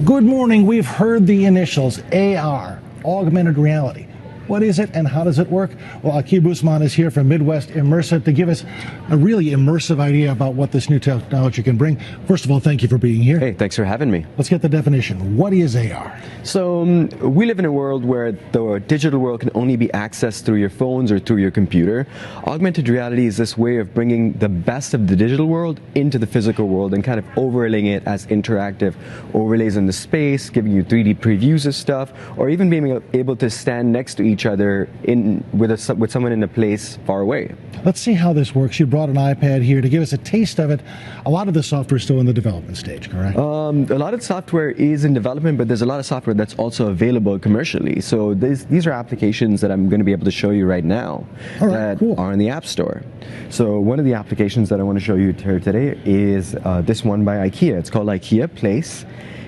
Good morning. We've heard the initials, AR, Augmented Reality. What is it and how does it work? Well, Aaqib Usman is here from Midwest Immersive to give us a really immersive idea about what this new technology can bring. First of all, thank you for being here. Hey, thanks for having me. Let's get the definition. What is AR? So we live in a world where the digital world can only be accessed through your phones or through your computer. Augmented reality is this way of bringing the best of the digital world into the physical world and kind of overlaying it as interactive overlays in the space, giving you 3D previews of stuff, or even being able to stand next to each other with someone in a place far away. Let's see how this works. You brought an iPad here to give us a taste of it. A lot of the software is still in the development stage, correct? A lot of software is in development, but there's a lot of software that's also available commercially. So these are applications that I'm going to be able to show you right now that are in the App Store. So one of the applications that I want to show you here today is this one by IKEA. It's called IKEA Place.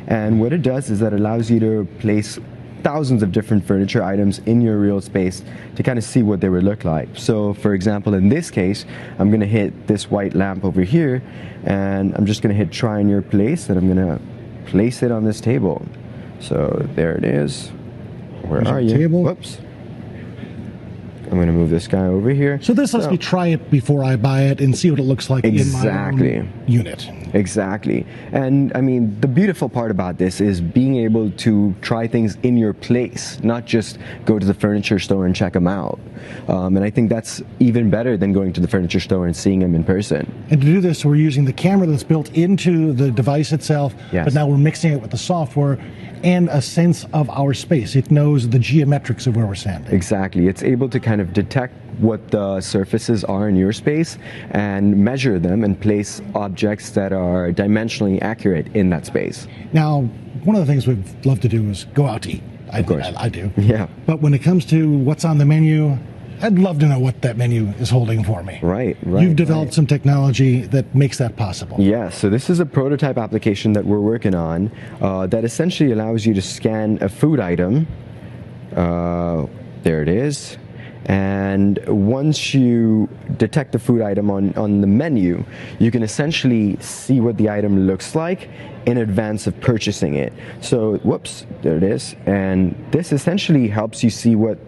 And what it does is that it allows you to place thousands of different furniture items in your real space to kind of see what they would look like. So for example, in this case, I'm going to hit this white lamp over here and I'm just going to hit try in your place and I'm going to place it on this table. So there it is. Where are you? Table. Whoops. I'm going to move this guy over here. So this lets me try it before I buy it and see what it looks like in my own unit. Exactly. And I mean, the beautiful part about this is being able to try things in your place, not just go to the furniture store and check them out. And I think that's even better than going to the furniture store and seeing them in person. And to do this, we're using the camera that's built into the device itself, but now we're mixing it with the software and a sense of our space. It knows the geometrics of where we're standing. Exactly. It's able to kind of detect what the surfaces are in your space and measure them and place objects that are dimensionally accurate in that space. Now, one of the things we'd love to do is go out to eat. Of course. I do. Yeah. But when it comes to what's on the menu, I'd love to know what that menu is holding for me. Right. You've developed some technology that makes that possible. Yeah, so this is a prototype application that we're working on that essentially allows you to scan a food item. There it is. And once you detect the food item on the menu, you can essentially see what the item looks like in advance of purchasing it. So, whoops, there it is. And this essentially helps you see what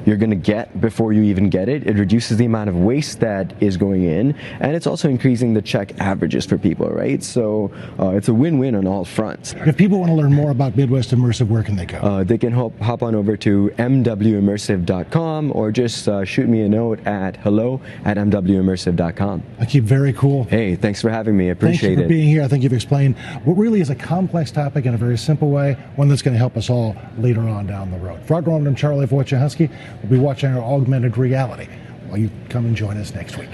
you're going to get before you even get it. It reduces the amount of waste that is going in, and it's also increasing the check averages for people, right? So it's a win-win on all fronts. If people want to learn more about Midwest Immersive, where can they go? They can hop on over to mwimmersive.com or just shoot me a note at hello@mwimmersive.com. Aaqib, very cool. Hey, thanks for having me. I appreciate it. Thank you for being here. I think you've explained what really is a complex topic in a very simple way, one that's going to help us all later on down the road. For I'm Charlie Wojciechowski. We'll be watching our augmented reality while you come and join us next week.